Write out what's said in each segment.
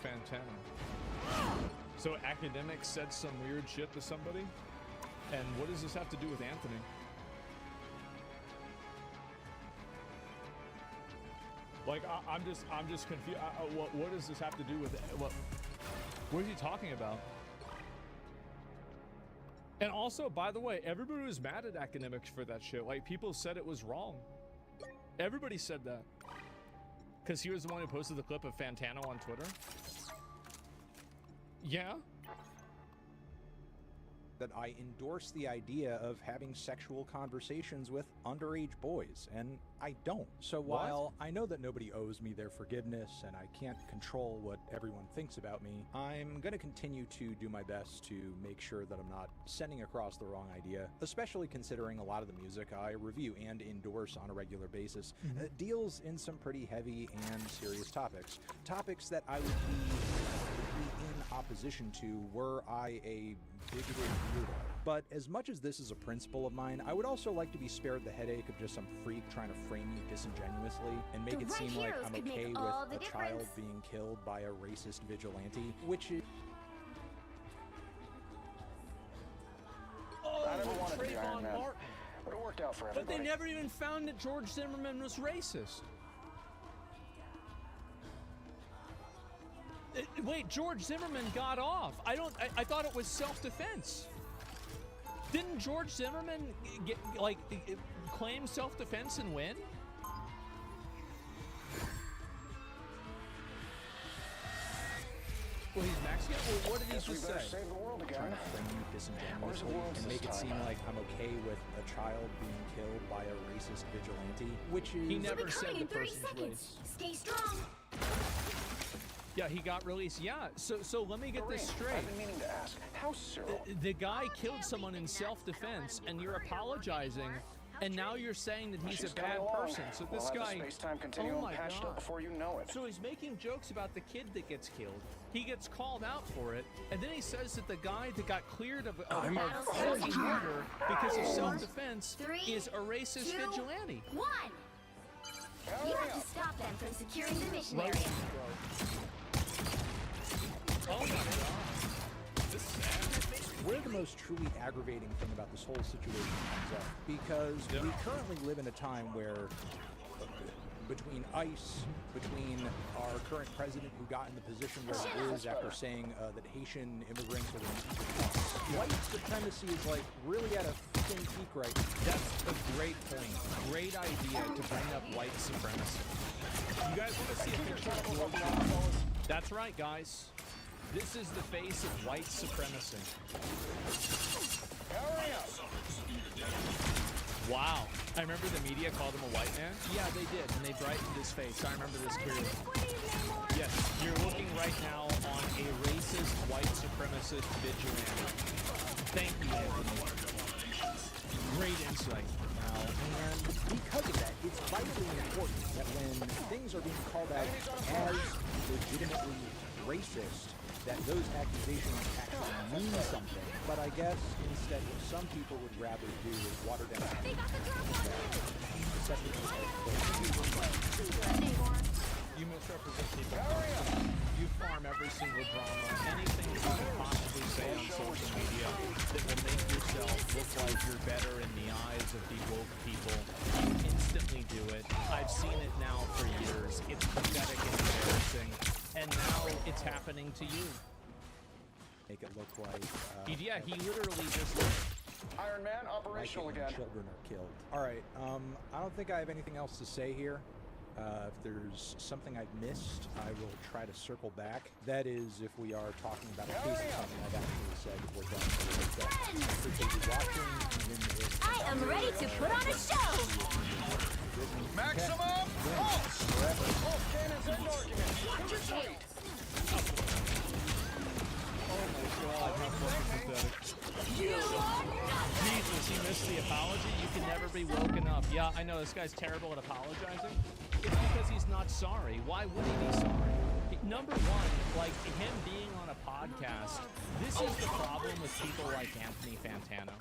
Fantano. So academics said some weird shit to somebody? And what does this have to do with Anthony? Like, I'm just confused. What does this have to do with what is he talking about? And also, by the way, everybody was mad at academics for that shit. Like, people said it was wrong. Everybody said that. Because he was the one who posted the clip of Fantano on Twitter. Yeah? That I endorse the idea of having sexual conversations with underage boys, and I don't. So while I know that nobody owes me their forgiveness and I can't control what everyone thinks about me, I'm going to continue to do my best to make sure that I'm not sending across the wrong idea, especially considering a lot of the music I review and endorse on a regular basis deals in some pretty heavy and serious topics. Topics that I would be in opposition to were I a bigoted weirdo. But as much as this is a principle of mine, I would also like to be spared the headache of just some freak trying to frame me disingenuously and make it seem like I'm okay with a child being killed by a racist vigilante, which is... I never wanted to be Iron Man, but it worked out for everybody. But they never even found that George Zimmerman was racist. Wait, George Zimmerman got off. I thought it was self-defense. Didn't George Zimmerman get, like, claim self-defense and win? Well, he's Mexican? Well, what did he just say? Save the world again. Trying to frame me disingenuously and make it seem like I'm okay with a child being killed by a racist vigilante, which is... He never said the person's race. Stay strong. Yeah, he got released. Yeah, so let me get this straight. I've been meaning to ask, how Cyril? The guy killed someone in self-defense, and you're apologizing, and now you're saying that he's a bad person. So this guy, space-time continuum patched up before you know it. So he's making jokes about the kid that gets killed. He gets called out for it, and then he says that the guy that got cleared of murder because of self-defense is a racist vigilante. 1. You have to stop them from securing the mission area. Oh my god. This is sad. Where the most truly aggravating thing about this whole situation comes up, because we currently live in a time where between ICE, between our current president who got in the position where he is after saying that Haitian immigrants are the white supremacy is like really at a fucking peak right now. That's a great point. Great idea to bring up white supremacy. You guys want to see a picture of George? That's right, guys. This is the face of white supremacy. Hurry up! Wow. I remember the media called him a white man. Yeah, they did, and they brightened his face. I remember this clearly. Yes, you're looking right now on a racist, white supremacist vigilante. Thank you, Anthony. Great insight. And because of that, it's vitally important that when things are being called out as legitimately racist, that those accusations actually mean something. But I guess instead what some people would rather do is water down They got the drop on You misrepresent people. You farm every single drama. Anything you can possibly say on social media that will make yourself look like you're better in the eyes of the woke people, you instantly do it. I've seen it now for years. It's pathetic and embarrassing. And now it's happening to you. make it look like yeah, he literally just Iron Man operational like again. Children are killed. All right, I don't think I have anything else to say here. If there's something I've missed, I will try to circle back. That is, if we are talking about a case of something I've actually said we're done. Appreciate you watching. Even if I am ready to put on a show. Maximum pulse! Pulse cannons and arguments. Retreat! oh my god, how fucking pathetic. You are nothing. Jesus, he missed the apology? You can never be woken up. Yeah, I know, this guy's terrible at apologizing. It's because he's not sorry. Why would he be sorry? Number one, like, him being on a podcast, this is the problem with people like Anthony Fantano,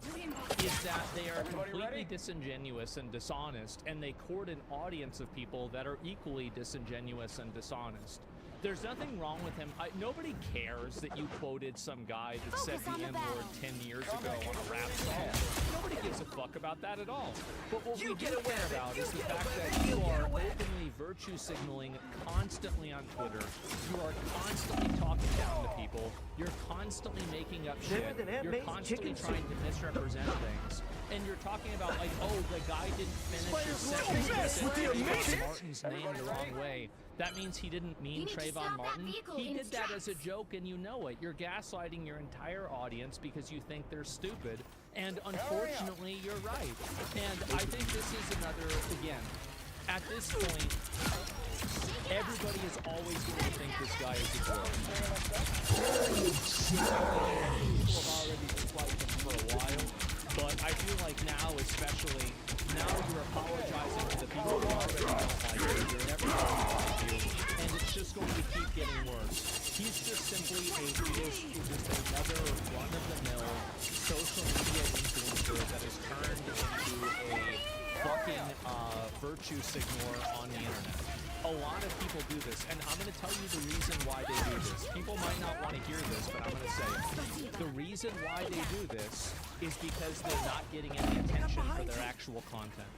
is that they are completely disingenuous and dishonest, and they court an audience of people that are equally disingenuous and dishonest. There's nothing wrong with him. Nobody cares that you quoted some guy that said Focus on the the N-word battle. 10 years ago on a rap song. Nobody gives a fuck about that at all. But what we do care about is the fact that you are openly virtue signaling constantly on Twitter. You are constantly talking down to people. You're constantly making up shit. You're constantly trying to misrepresent things. And you're talking about like, oh, the guy didn't finish his sentence because Trayvon Martin's name the wrong way. That means he didn't mean You need to Trayvon stop that Martin. vehicle He in did its that as a tracks. joke, and you know it. You're gaslighting your entire audience because you think they're stupid. And unfortunately, you're right. And I think this is another, again, at this point, everybody is always going to think this guy is a joke. People have already disliked him for a while, but I feel like now, especially, now you're apologizing to the people who already don't like you. You're never going to like you, and it's just going to keep getting worse. He's just simply just another run-of-the-mill social media influencer that has turned into a fucking virtue signaler on the internet. A lot of people do this, and I'm going to tell you the reason why they do this. People might not want to hear this, but I'm going to say it. The reason why they do this is because they're not getting any attention for their actual content.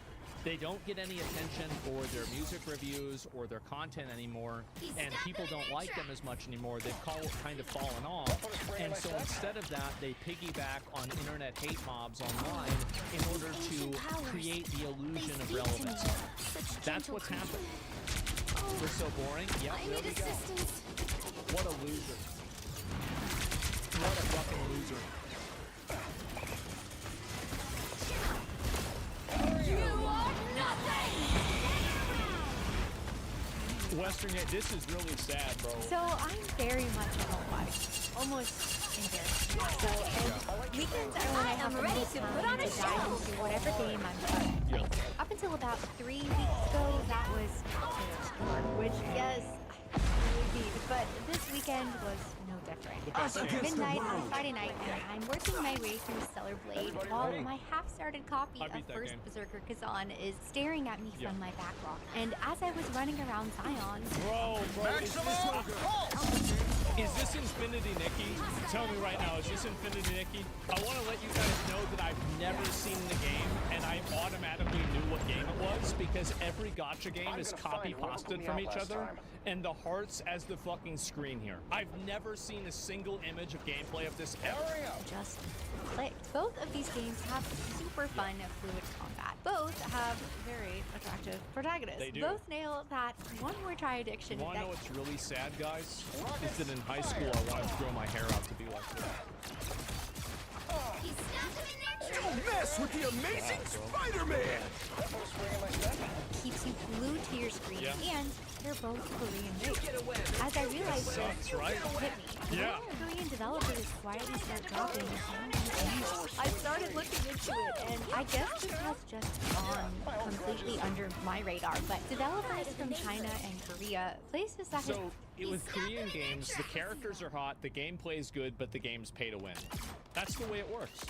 They don't get any attention for their music reviews or their content anymore, and people don't like them as much anymore. They've kind of fallen off, and so instead of that, they piggyback on internet hate mobs online in order to create the illusion of relevance. That's what's happened. We're so boring. Yep, I there need we go. assistance. What a loser. What a fucking loser. You are nothing! Western, this is really sad, bro. So I'm very much a homebody, almost embarrassed. So and weekends are when I have am the ready most to time put on a to dive show. into whatever game I'm playing. Yeah. Up until about 3 weeks ago, that was Taylor Swift, which yes, I really beat. But this weekend was no different. It's midnight on Friday night, and I'm working my way through Stellar Blade while my half-started copy I of beat that First game. Berserker Kazan is staring at me Yeah. from my backlog. And as I was running around Zion, Bro, is this Infinity Nikki? Tell me right now, is this Infinity Nikki? I want to let you guys know that I've never seen the game, and I automatically knew what game it was because every gacha game is copy-pasted from each other, and the hearts as the fucking screen here. I've never seen a single image of gameplay of this ever. just clicked. Both of these games have super fun, fluid combat. Both have very attractive protagonists. They do. Both nail that one more try addiction. You want to that know what's really sad, guys? Is that in high school I wanted to grow my hair out to be like this. He snapped him in their Don't mess with the amazing Spider-Man! keeps you glued to your screen, Yeah. and they're both Korean made. As I realized Sucks, right? it hit me. Yeah. When Korean developers quietly start dropping some of these games, I started looking into it, and I guess this has just gone completely under my radar. But developers from China and Korea, places that So, with Korean games, the characters are hot, the gameplay is good, but the game's pay to win. That's the way it works.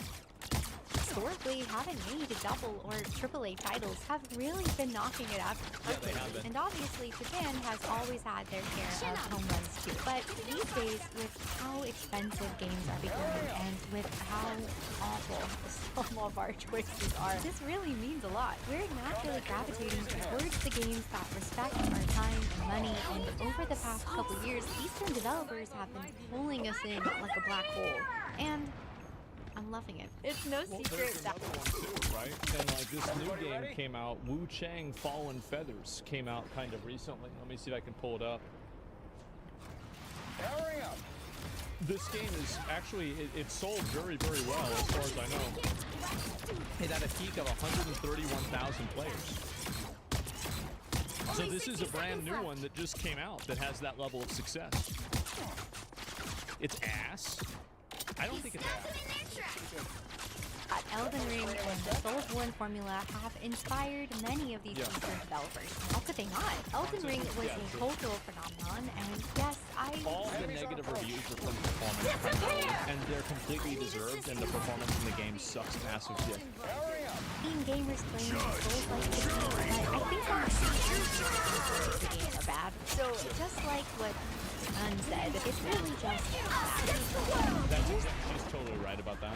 historically haven't made double or AAA titles have really been knocking it out. Yeah, they have been. And obviously, Japan has always had their share of home runs too. But these days, with how expensive games are becoming and with how awful some of our choices are, this really means a lot. We're naturally gravitating towards the games that respect our time and money. And over the past couple years, Eastern developers have been pulling us in like a black hole. And I'm loving it. It's no Well, secret there's that another one too, right? And like this new game came out, Wu Chang Fallen Feathers came out kind of recently. Let me see if I can pull it up. Hurry up! This game is actually, it sold very, very well as far as I know. It had a peak of 131,000 players. So this is a brand new one that just came out that has that level of success. It's ass. I don't think it's ass. Elden Ring and the Soulsborne formula have inspired many of these Yeah. Eastern developers. How could they not? Elden Ring was Yeah, a true. cultural phenomenon, and yes, All the negative reviews are from performance, and they're completely deserved, and the performance in the game sucks massive dick. seeing gamers playing Souls like this game, but I think that the game are bad. So just like what unsaid. It's really just She's totally right about that.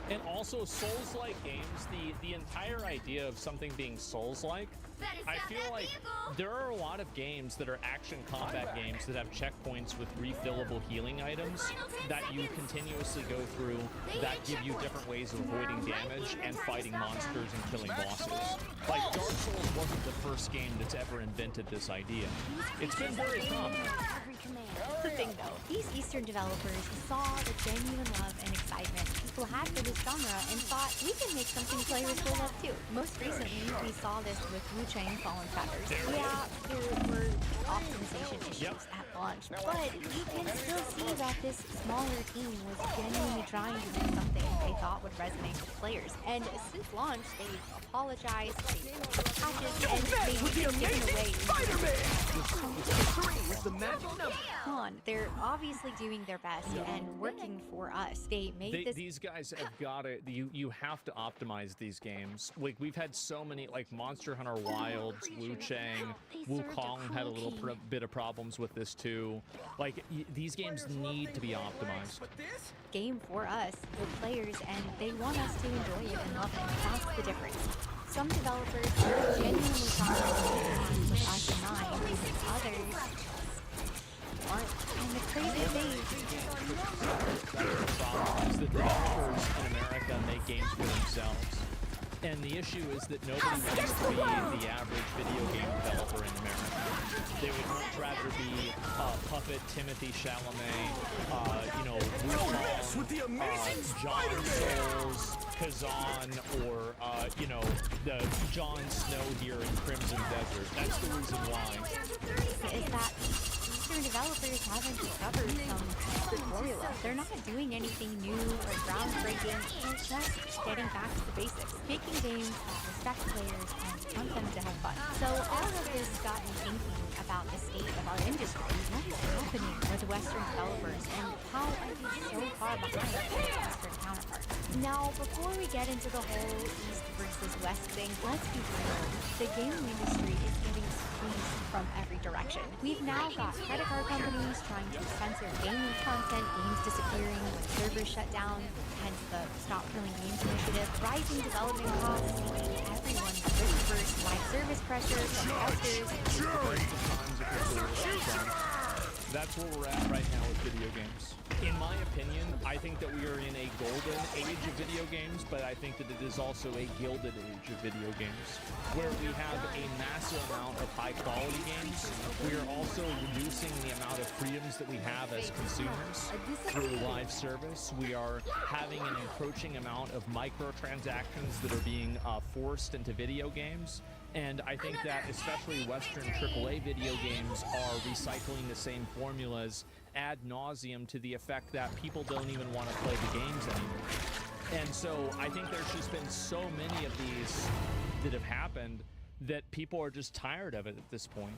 And also, Souls-like games, the entire idea of something being Souls-like, I feel like there are a lot of games that are action combat games that have checkpoints with refillable healing items that you continuously go through that give you different ways of avoiding damage and fighting monsters and killing bosses. Like, Dark Souls wasn't the first game that's ever invented this idea. It's been very common. the thing though. These Eastern developers saw the genuine love and excitement people had for this genre and thought, we can make something players will love too. Most recently, we saw this with Wu Chang Fallen Feathers. Yeah, there were optimization issues at launch, but you can still see that this smaller team was genuinely trying to do something they thought would resonate with players. And since launch, they apologized, they patches, and they've given away Come on, they're obviously doing their best and working for us. They made this. These guys have got it. You have to optimize these games. Like, we've had so many, like Monster Hunter Wilds, Wu Chang, Wukong had a little bit of problems with this too. Like, these games need to be optimized. Game for us, the players, and they want us to enjoy it and love it. That's the difference. Some developers are genuinely trying with us in mind, others aren't. And the crazy thing The problem is that developers in America make games for themselves. And the issue is that nobody wants to be the average video game developer in America. They would much rather be Puppet, Timothy Chalamet, you know, Wukong, John Souls, Kazan, or, you know, the Jon Snow here in Crimson Desert. That's the reason why. is that Eastern developers haven't discovered some secret formula. They're not doing anything new or groundbreaking. They're just getting back to the basics. Making games that respect players and want them to have fun. So all of this got me thinking about the state of our industry. What is happening with Western developers and how are we so far behind their Western counterparts? Now, before we get into the whole East versus West thing, let's be real. The gaming industry is getting squeezed from every direction. We've now got credit card companies trying to censor gaming content, games disappearing when servers shut down, hence the Stop Killing Games initiative, rising development costs, making everyone risk-averse, live service pressure from investors. That's where we're at right now with video games. In my opinion, I think that we are in a golden age of video games, but I think that it is also a gilded age of video games, where we have a massive amount of high-quality games. We are also reducing the amount of freedoms that we have as consumers through live service. We are having an encroaching amount of microtransactions that are being forced into video games. And I think that especially Western AAA video games are recycling the same formulas ad nauseum to the effect that people don't even want to play the games anymore. And so I think there's just been so many of these that have happened that people are just tired of it at this point.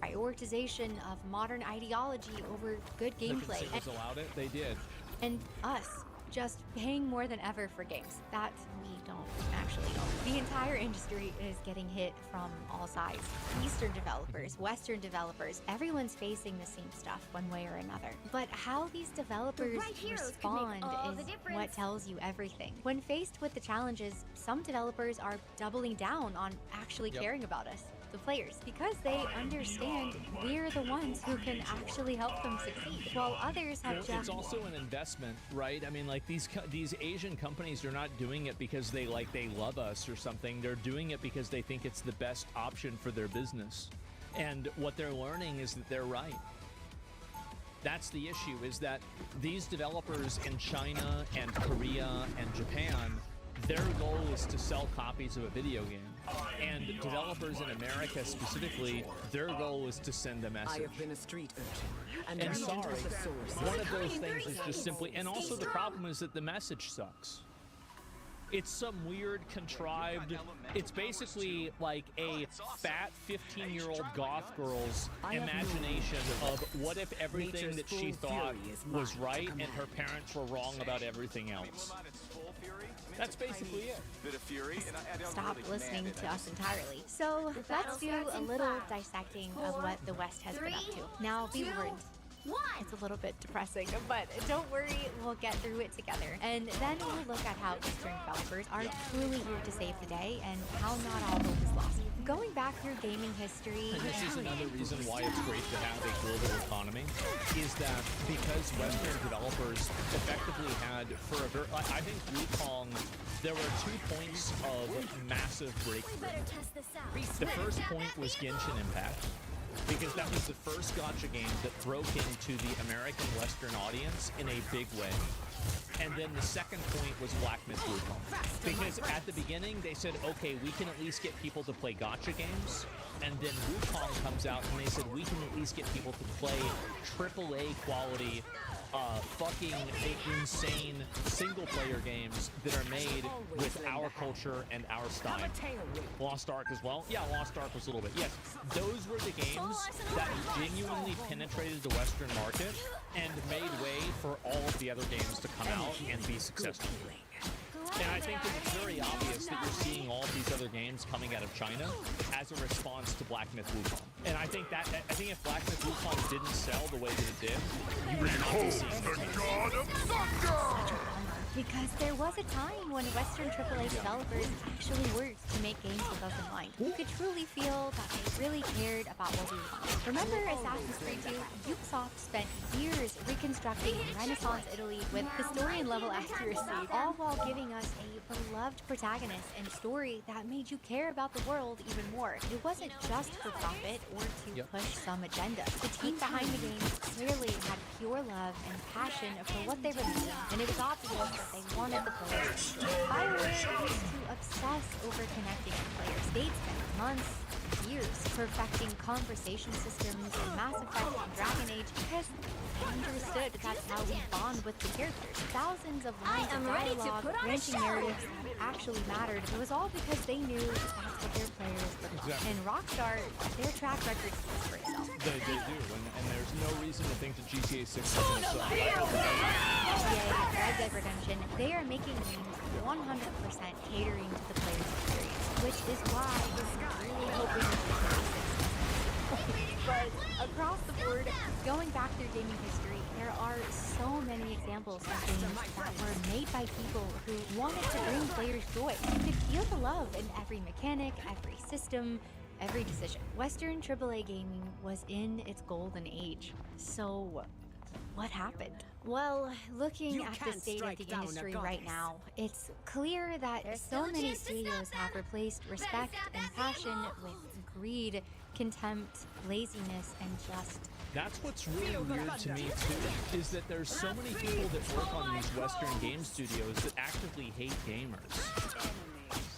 Prioritization of modern ideology over good gameplay. The consumers allowed it, they did. And us just paying more than ever for games that we don't actually own. The entire industry is getting hit from all sides. Eastern developers, Western developers, everyone's facing the same stuff one way or another. But how these developers respond is what tells you everything. When faced with the challenges, some developers are doubling down on actually caring about us, the players, because they understand we're the ones who can actually help them succeed, while others have just... It's also an investment, right? I mean, like, these Asian companies are not doing it because they love us or something. They're doing it because they think it's the best option for their business. And what they're learning is that they're right. That's the issue, is that these developers in China and Korea and Japan, their goal is to sell copies of a video game. And developers in America specifically, their goal is to send a message. I have been a street urchin. And sorry, one of those things is just simply, and also the problem is that the message sucks. It's some weird, contrived, it's basically like a fat 15-year-old goth girl's imagination of what if everything that she thought was right and her parents were wrong about everything else. That's basically it. Bit of fury, and I don't Stop really listening command it. to us entirely. So let's battle do starts a in little 5, dissecting 4, of what the West has been up 3, to. Now be 2, warned. 1. It's a little bit depressing, but don't worry, we'll get through it together. And then we'll look at how Eastern developers are truly here to save the day and how not all hope is lost. Going back through gaming history, And this is another reason why it's great to have a global economy, is that because Western developers effectively had, I think Wukong, there were 2 points of massive breakthrough. Better test this out. The first point was Genshin Impact, because that was the first gacha game that broke into the American Western audience in a big way. And then the second point was Black Myth Wukong. Because at the beginning, they said, okay, we can at least get people to play gacha games. And then Wukong comes out and they said, we can at least get people to play AAA quality, fucking insane single-player games that are made with our culture and our style. Lost Ark as well? Yeah, Lost Ark was a little bit. Yes, those were the games that genuinely penetrated the Western market and made way for all of the other games to come out and be successful. And I think that it's very obvious that you're seeing all these other games coming out of China as a response to Black Myth Wukong. And I think if Black Myth Wukong didn't sell the way that it did, you would not be seeing The God of Thunder! because there was a time when Western AAA developers actually worked to make games with us in mind. You could truly feel that they really cared about what we wanted. Remember Assassin's Creed 2? Ubisoft spent years reconstructing Renaissance Italy with historian-level accuracy, all while giving us a beloved protagonist and story that made you care about the world even more. It wasn't just for profit or to push some agenda. The team behind the game clearly had pure love and passion for what they were making, and it was obvious that they wanted the players to enjoy. BioWare used to obsess over connecting with players. They'd spend months, years, perfecting conversation systems in Mass Effect and Dragon Age because they understood that's how we bond with the characters. Thousands of lines of ready to dialogue, put on a branching show. narratives that actually mattered. It was all because they knew that's what their players would love. Exactly. And Rockstar, their track record speaks for itself. They do, and there's no reason to think that GTA 6 is going to sell. GTA, Red Dead Redemption, they are making games 100% catering to the player's experience, which is why we're really hoping But across the board, going back through gaming history, there are so many examples of games that were made by people who wanted to bring players joy. You could feel the love in every mechanic, every system, every decision. Western AAA gaming was in its golden age. So, what happened? Well, looking at the state of the industry right now, it's clear that so many studios have replaced respect and passion with greed, contempt, laziness, and just... That's what's really weird to me too, is that there's so many people that work on these Western game studios that actively hate gamers.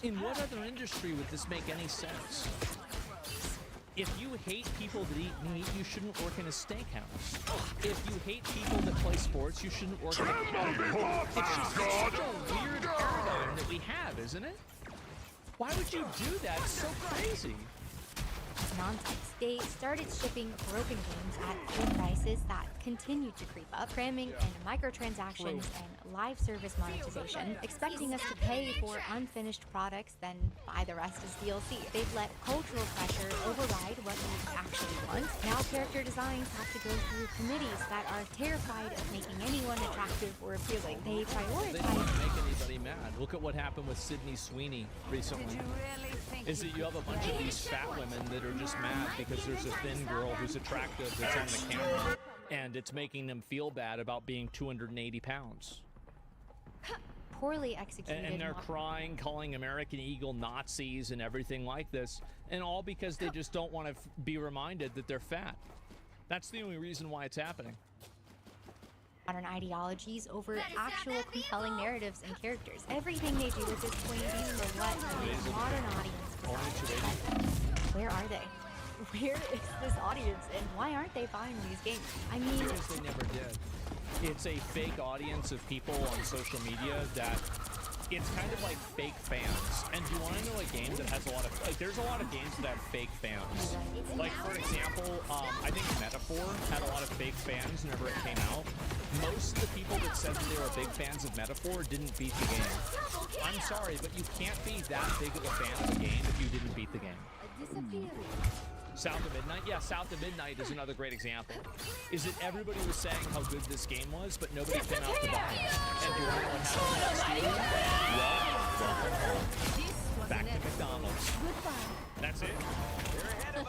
In what other industry would this make any sense? If you hate people that eat meat, you shouldn't work in a steakhouse. If you hate people that play sports, you shouldn't work in a cafe. It's just such a weird paradigm that we have, isn't it? Why would you do that? It's so crazy. nonsense. They started shipping broken games at full prices that continued to creep up, cramming in microtransactions and live service monetization, expecting us to pay for unfinished products, then buy the rest as DLC. They've let cultural pressure override what we actually want. Now character designs have to go through committees that are terrified of making anyone attractive or appealing. They They prioritize... didn't make anybody mad. Look at what happened with Sydney Sweeney recently. Is that you have a bunch of these fat women that are just mad because there's a thin girl who's attractive that's on the camera, and it's making them feel bad about being 280 pounds. poorly executed. And they're crying, calling American Eagle Nazis and everything like this, and all because they just don't want to be reminded that they're fat. That's the only reason why it's happening. Modern ideologies over actual compelling narratives and characters. Everything they do at this point is for what the modern audience decides. Where are they? Where is this audience, and why aren't they buying these games? I mean, Because they never did. It's a fake audience of people on social media that it's kind of like fake fans. And do you want to know a game that has a lot of, like, there's a lot of games that have fake fans. Like, for example, I think Metaphor had a lot of fake fans whenever it came out. Most of the people that said that they were big fans of Metaphor didn't beat the game. I'm sorry, but you can't be that big of a fan of a game if you didn't beat the game. South of Midnight? Yeah, South of Midnight is another great example. Is that everybody was saying how good this game was, but nobody came out to buy it. And you want to know what happened next year? Well, welcome home. Back to McDonald's. That's it.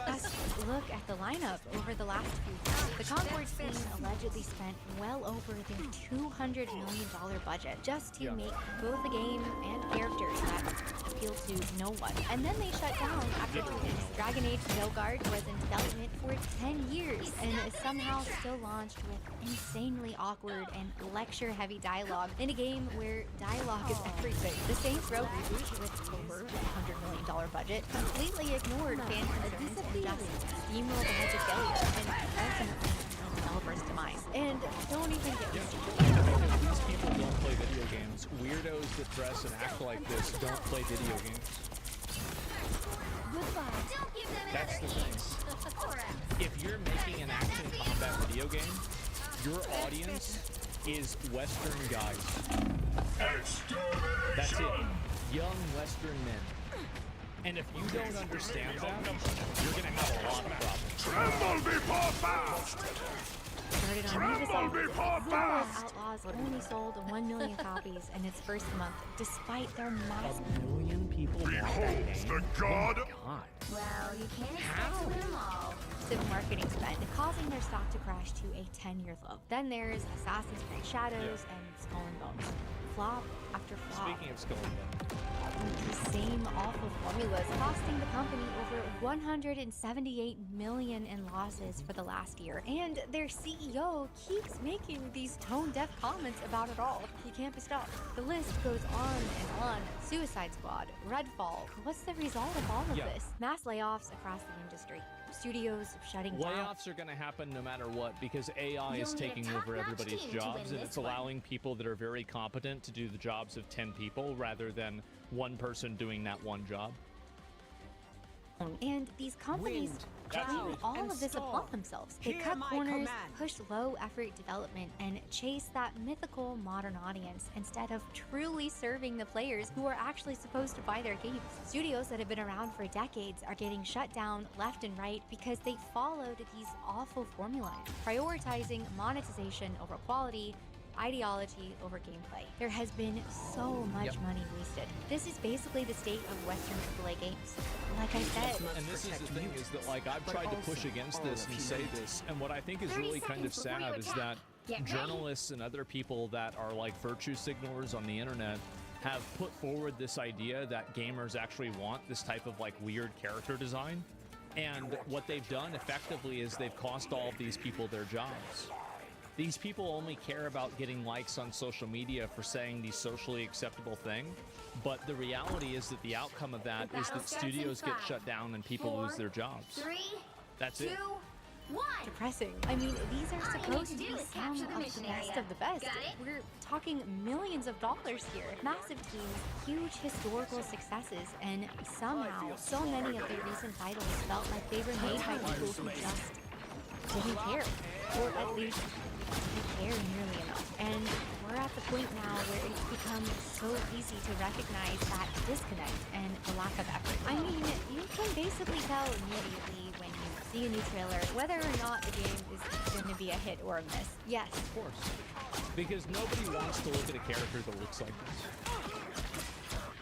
Let's look at the lineup over the last few years. The Concord team allegedly spent well over their $200 million budget just to make both the game and characters that appeal to no one. And then they shut down after 2 days. Dragon Age Zelgard was in development for 10 years and is somehow still launched with insanely awkward and lecture-heavy dialogue in a game where dialogue is everything. The Saints Row reboot with over $100 million budget completely ignored fan concerns and just steamrolled ahead to failure and ultimately the developer's demise. And don't even get me started. These people don't play video games. Weirdos that dress and act like this don't play video games. Don't give them That's the another thing. inch. If you're making an action combat video game, your audience is Western guys. That's it. Young Western men. And if you don't understand that, you're gonna have a lot of problems. Tremble before fast! Started on Tremble before Zelda's fast! Outlaws only sold 1 million copies in its first month, despite their massive. 1 million people bought that Behold game. the god! Oh my God. Well, you can't expect to win them all. Marketing spend, causing their stock to crash to a 10-year low. Then there's Assassin's Creed Shadows and Skull and Bones. Flop after flop. Speaking of Skull and Bones. The same awful formulas, costing the company over $178 million in losses for the last year. And their CEO keeps making these tone-deaf comments about it all. He can't be stopped. The list goes on and on. Suicide Squad, Redfall. What's the result of all of this? Mass layoffs across the industry. Studios shutting down. Layoffs are going to happen no matter what because AI is You'll need a taking over top-notch everybody's team to jobs win and it's this one. allowing people that are very competent to do the jobs of 10 people rather than one person doing that one job. And these companies do all of this upon themselves. They cut corners, push low-effort development, and chase that mythical modern audience instead of truly serving the players who are actually supposed to buy their games. Studios that have been around for decades are getting shut down left and right because they followed these awful formulae, prioritizing monetization over quality, ideology over gameplay. There has been so much money wasted. This is basically the state of Western AAA games. Like I said, And this is the thing is that like I've tried to push against this and say this, and what I think is really kind of sad is that journalists and other people that are like virtue signalers on the internet have put forward this idea that gamers actually want this type of like weird character design. And what they've done effectively is they've cost all of these people their jobs. These people only care about getting likes on social media for saying the socially acceptable thing, but the reality is that the outcome of that is that studios get shut down and people lose their jobs. 3, That's 2, it. 1. depressing. I mean, these are supposed to do be is some capture of the the mission best area. of the best. Got it? We're talking millions of dollars here. Massive teams, huge historical successes, and somehow so many of their recent titles felt like they were made by people who just didn't care, or at least didn't care nearly enough. And we're at the point now where it's become so easy to recognize that disconnect and the lack of effort. I mean, you can basically tell immediately when you see a new trailer whether or not the game is going to be a hit or a miss. Yes, Of course. Because nobody wants to look at a character that looks like this.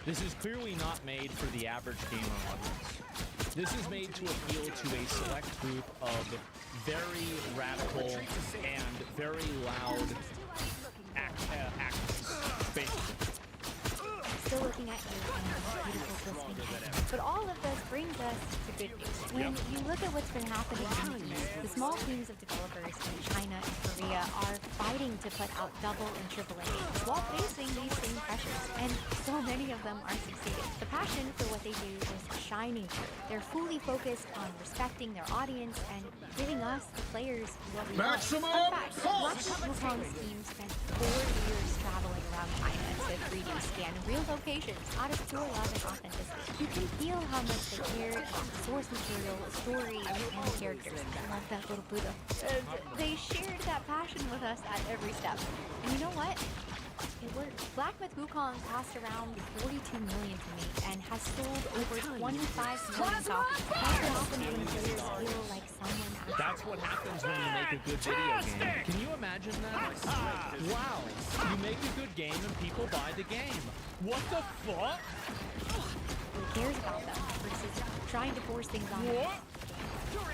This is clearly not made for the average gamer audience. This is made to appeal to a select group of very radical and very loud activists, basically. still looking at you and beautiful glistening eyes. But all of this brings us to good news. When you look at what's been happening in the East, the small teams of developers in China and Korea are fighting fighting to put out double and triple A games while facing these same pressures, and so many of them are succeeding. The passion for what they do is shining through. They're fully focused on respecting their audience and giving us, the players, what we want. Fun fact, Black Myth Wukong's team spent 4 years traveling around China to 3D scan real locations out of pure love and authenticity. You can feel how much they cared about the source material, story, and the characters. I love that little Buddha. And they shared that passion with us at every step. And you know what? It worked. Black Myth Wukong cost around $42 million to make and has sold over 25 million copies. That's often when players feel like someone actually. That's what happens when you make a good video game. Can you imagine that? Wow, you make a good game and people buy the game. What the fuck? Who cares about them versus trying to force things on them.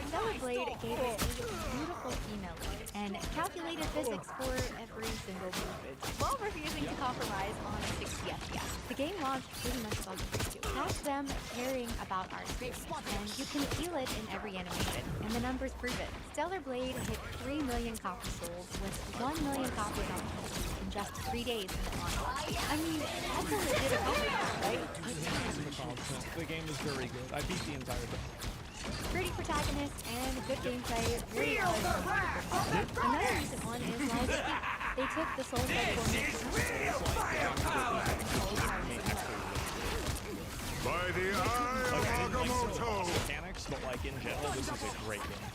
Stellar Blade gave us a beautiful female lead and calculated physics for every single movement, while refusing to compromise on 60 FPS. The game launched pretty much bug-free too. That's them caring about our experience, and you can feel it in every animation, and the numbers prove it. Stellar Blade hit 3 million copies sold, with 1 million copies on PC in just 3 days when it launched. I mean, that's a legit accomplishment, right? The game is very good. I beat the entire thing. Pretty protagonist and good gameplay. Really Another recent one is Live Speak. They took the Soul By the eye of Agamotto! Mechanics, but like in general, this is a great game.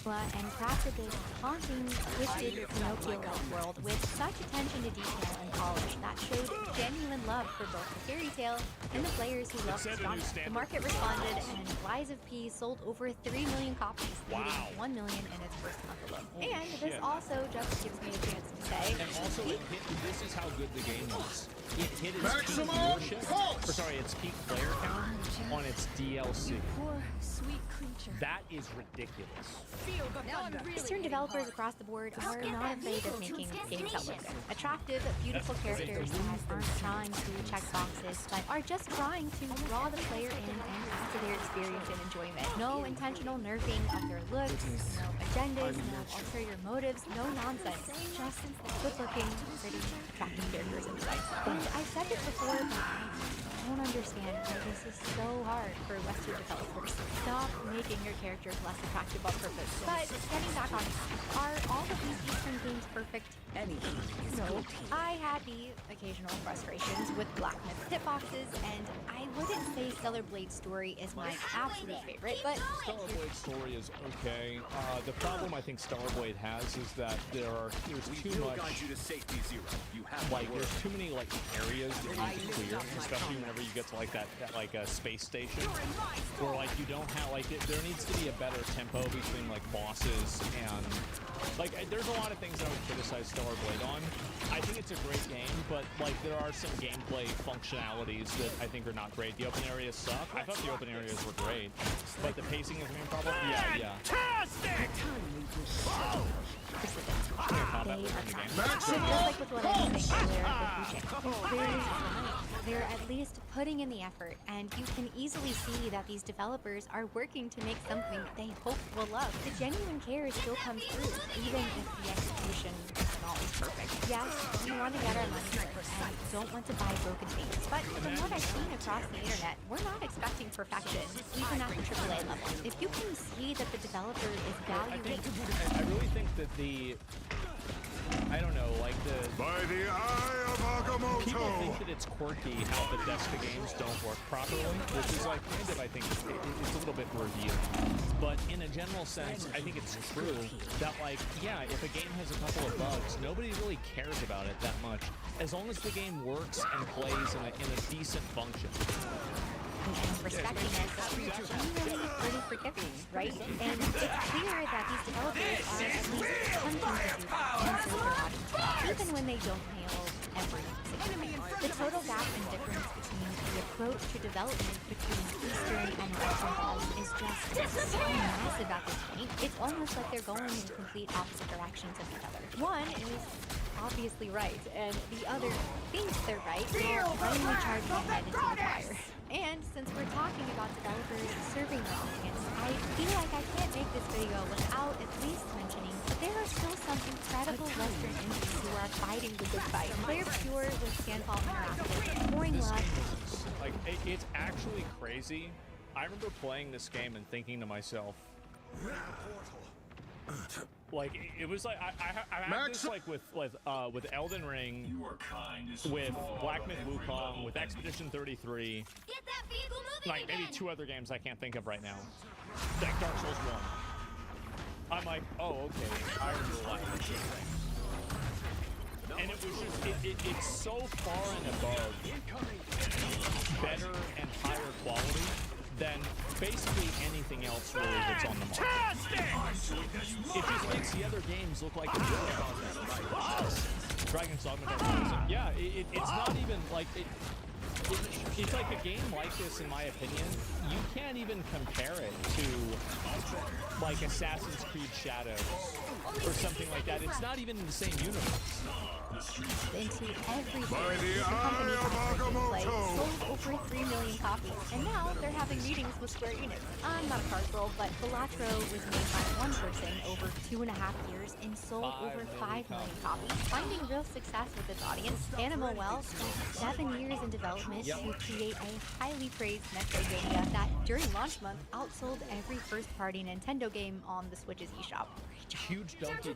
And crafted this haunting, twisted Pinocchio-like world with such attention to detail and polish that showed genuine love for both the fairy tale and the players who loved the genre. The market responded, and Lies of P sold over 3 million copies, hitting 1 million in its first month alone. And this also just gives me a chance to say, and also this is how good the game was. It hit its peak viewership, or sorry, its peak player count on its DLC. Poor, sweet creature. That is ridiculous. Eastern developers across the board are not afraid of making games that look good. Attractive, beautiful characters that aren't trying to check boxes, but are just trying to draw the player in and add to their experience and enjoyment. No intentional nerfing of their looks, no agendas, no ulterior motives, no nonsense. Just good-looking, pretty, attractive characters and designs. And I've said this before, but I don't understand why this is so hard for Western developers. Stop making your characters less attractive on purpose. But getting back on track, are all of these Eastern games perfect? Anything is No. guilty. I had the occasional frustrations with Black Myth hitboxes, and I wouldn't say Stellar Blade's story is my absolute favorite, but Stellar Blade's story is okay. The problem I think Stellar Blade has is that there's too much. You to safety zero. You have Like there's too many like areas that you need to clear, especially whenever you get to like that like a space station, where like you don't have like there needs to be a better tempo between like bosses and like there's a lot of things I would criticize Stellar Blade on. I think it's a great game, but like there are some gameplay functionalities that I think are not great. The open areas suck. I thought the open areas were great, but the pacing is the main problem. Yeah. fantastic! Combat within the game. just like with what I was saying earlier with Wuchang, they're at least putting in the effort, and you can easily see that these developers are working to make something they hope will love. The genuine care still comes through, even if the execution isn't always perfect. Yes, we want to get our money worth and don't want to buy broken things, but from what I've seen across the internet, we're not expecting perfection, even at the AAA level. If you can see that the developer is valuing... I really think that I don't know, like By the eye of Agamotto! people think that it's quirky how Bethesda games don't work properly, which is like kind of, I think, it's a little bit revealing. But in a general sense, I think it's true that like, yeah, if a game has a couple of bugs, nobody really cares about it that much, as long as the game works and plays in a decent function. And respecting it, genuinely pretty forgiving, right? And it's clear that these developers are at least attempting to do that and serve their audience, even when they don't nail every single thing. The total gap in difference between the approach to development between Eastern and Western devs is just so massive at this point. It's almost like they're going in complete opposite directions of each other. One is obviously right, and the other thinks they're right while blindly charging ahead into the fire. And since we're talking about developers serving their audience, I feel like I can't make this video without at least mentioning that there are still some some incredible Western indies who are fighting the good fight. Player Pure with Sandfall Interactive, Pouring Luck. Like, it's actually crazy. I remember playing this game and thinking to myself, like, it was like I had this like with Elden Ring, with Black Myth Wukong, with Expedition 33, Get that vehicle moving like maybe again. 2 other games I can't think of right now. Like Dark Souls 1. I'm like, oh, okay, I remember a lot of these things. And it was just, it's so far and above better and higher quality than basically anything else really that's on the market. It just makes the other games look like Dragon's Dogma. Yeah, it's not even like it's like a game like this, in my opinion, you can't even compare it to like Assassin's Creed Shadows or something like that. It's not even in the same universe. Into every By game, the the company eye of has Agamotto. sold over 3 million copies, and now they're having meetings with Square Enix. I'm not a card girl, but Balatro was made by one person over 2.5 years and sold over 5 million copies, finding real success with its audience. Animal Well spent 7 years in development to create a highly praised Metroidvania that, during launch month, outsold every first-party Nintendo game on the Switch's eShop. Huge Donkey's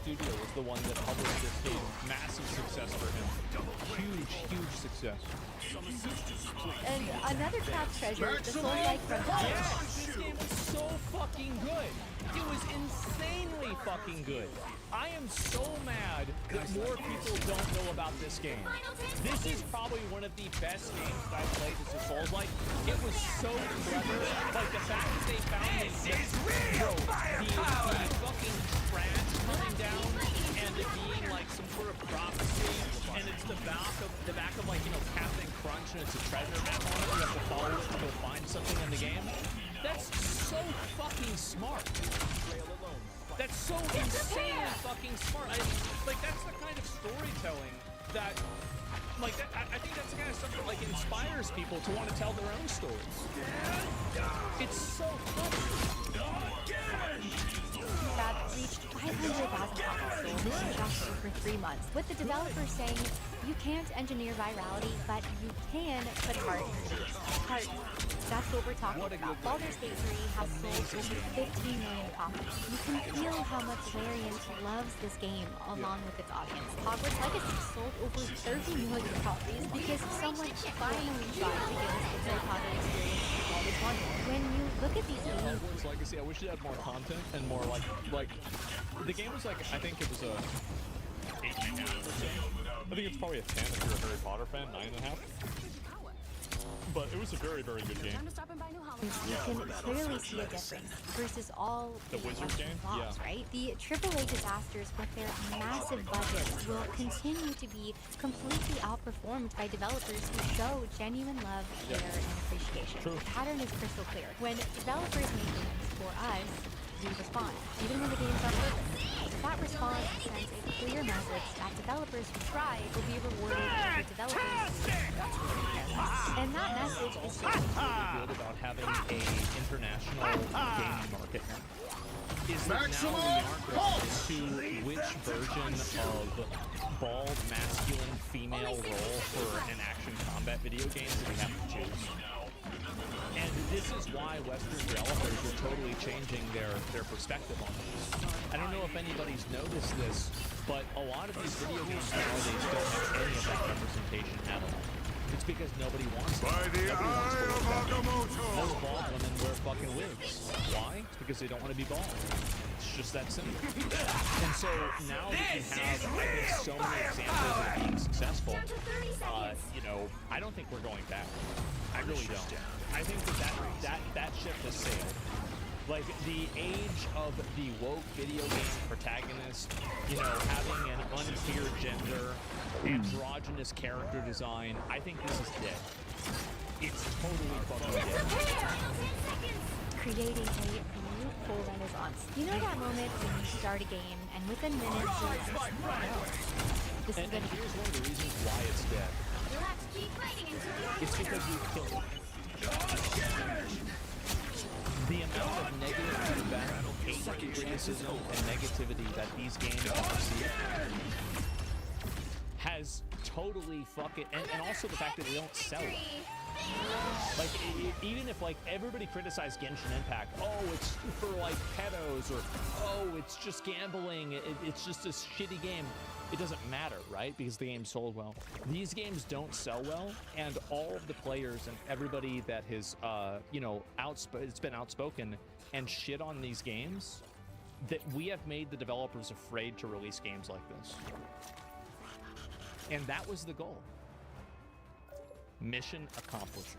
studio was the one that published this game. Massive success for him. Huge success. And another craft treasure, the Soul-like Frontier. Yeah, this game is so fucking good. It was insanely fucking good. I am so mad that more people don't know about this game. This is probably one of the best games that I've played as a Souls-like. It was so clever. Like the fact that they found the fucking trash coming down and it being like some sort of prophecy, and it's the back of like, you know, Captain Crunch, and it's a treasure map on it. You have to follow it to go find something in the game. That's so fucking smart. That's so insanely fucking smart. Like, that's the kind of storytelling that, like, I think that's the kind of stuff that, like, inspires people to want to tell their own stories. It's so funny. That reached 500,000 copies sold in just over 3 months, with the developers saying, you can't engineer virality, but you can put heart into it. Heart. That's what we're talking about. Baldur's Gate 3 has sold over 15 million copies. You can feel how much Larian loves this game along with its audience. Hogwarts Legacy sold over 30 million copies because someone finally tried to give us the Harry Potter experience we've always wanted. When you look at these games, Hogwarts Legacy, I wish it had more content and more like the game was like, I think it was a 8.5 or so. I think it's probably a 10 if you're a Harry Potter fan, 9.5. But it was a very good game. you can clearly see a difference versus all The Wizard game? flops, Yeah. right? The AAA disasters with their massive budgets will continue to be completely outperformed by developers who show genuine love, care, and appreciation. True. The pattern is crystal clear. When developers make games for us, we respond, even when the games are perfect. That response sends a clear message that developers who try will be rewarded with developers who and that message is Good about having a international gaming market is that now we aren't to which version of bald masculine female role for an action combat video game that we have to choose. And this is why Western developers are totally changing their perspective on this. I don't know if anybody's noticed this, but a lot of these video games nowadays don't have any of that representation at all. It's because nobody wants it. By the eye of Agamotto. Most bald women wear fucking wigs. Why? It's because they don't want to be bald. It's just that simple. And so now that you have, I think, so many examples of being successful, you know, I don't think we're going back. I really don't. I think that ship has sailed. Like, the age of the woke video game protagonist, you know, having an unclear gender, androgynous character design, I think this is dead. It's totally fucking dead. creating a beautiful renaissance. You know that moment when you start a game and within minutes you're just, this is And gonna here's one of the reasons why it's dead. You'll have to keep fighting until It's because you killed it. The amount of negative feedback, hate, criticism, and negativity that these games have received has totally fucking... And also the fact that they don't sell it. Like, even if, like, everybody criticized Genshin Impact, oh, it's for, like, pedos, or, oh, it's just gambling, it's just a shitty game. It doesn't matter, right? Because the game sold well. These games don't sell well, and all of the players and everybody that has, you know, it's been outspoken and shit on these games, that we have made the developers afraid to release games like this. And that was the goal. Mission accomplished.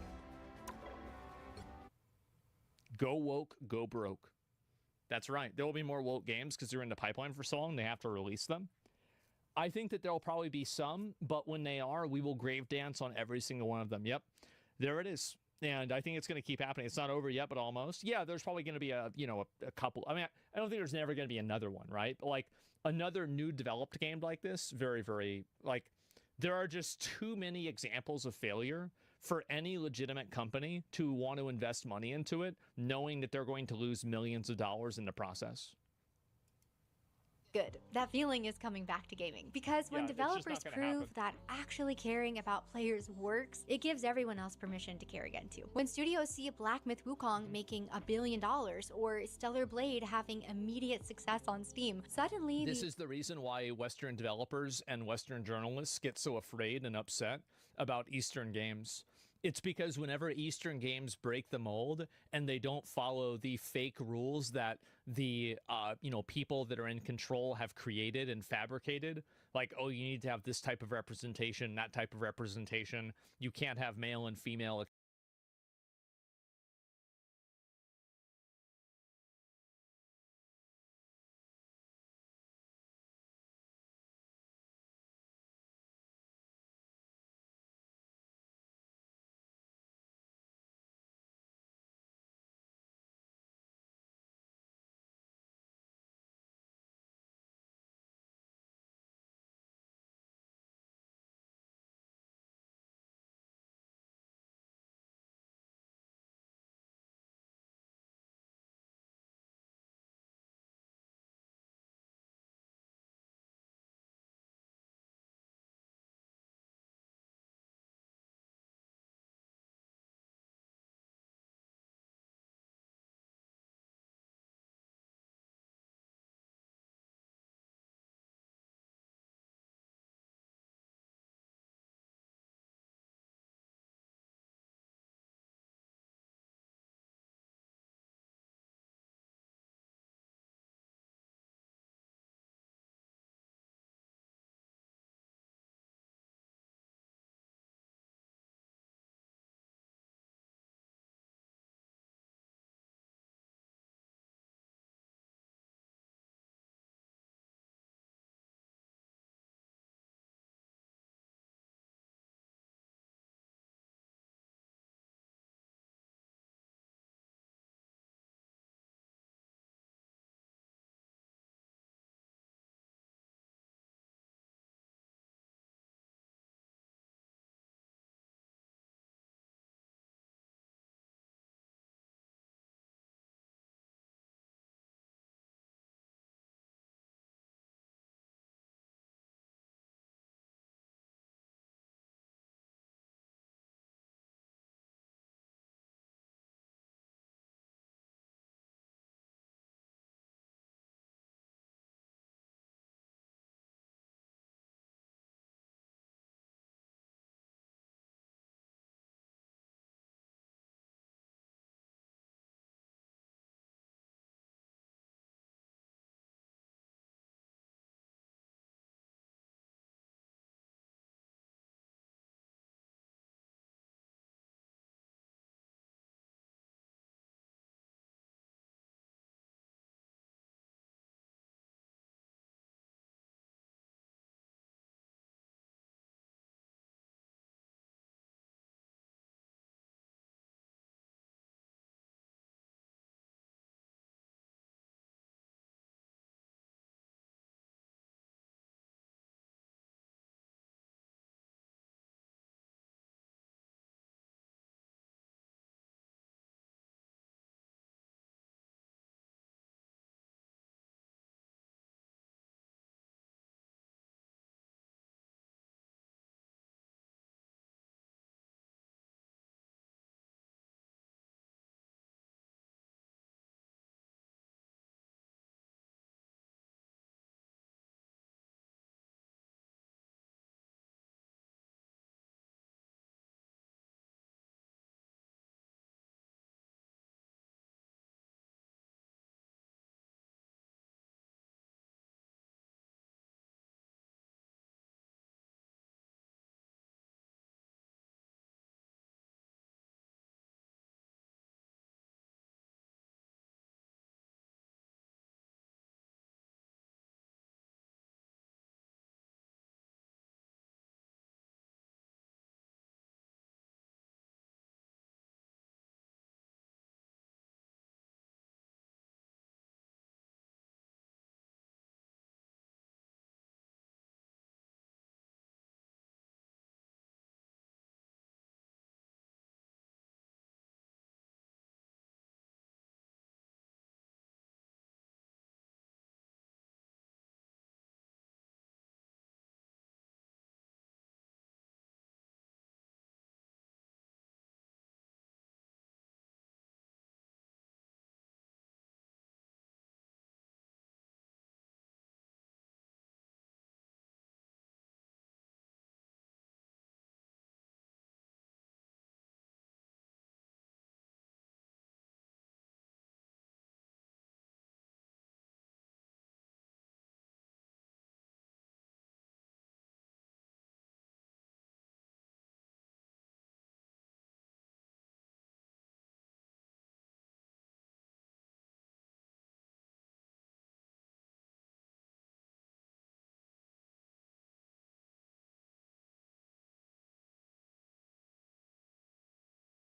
Go woke, go broke. That's right. There will be more woke games because they're in the pipeline for so long, they have to release them. I think that there'll probably be some, but when they are, we will grave dance on every single one of them. Yep, there it is. And I think it's going to keep happening. It's not over yet, but almost. Yeah, there's probably going to be a couple. I mean, I don't think there's never going to be another one, right? But like another new developed game like this, very, very, like, there are just too many examples of failure for any legitimate company to want to invest money into it, knowing that they're going to lose millions of dollars in the process. Good. That feeling is coming back to gaming. Because when developers prove that actually caring about players works, it gives everyone else permission to care again too. When studios see Black Myth Wukong making $1 billion or Stellar Blade having immediate success on Steam, suddenly this is the reason why Western developers and Western journalists get so afraid and upset about Eastern games. It's because whenever Eastern games break the mold and they don't follow the fake rules that the people that are in control have created and fabricated, like, oh, you need to have this type of representation, that type of representation, you can't have male and female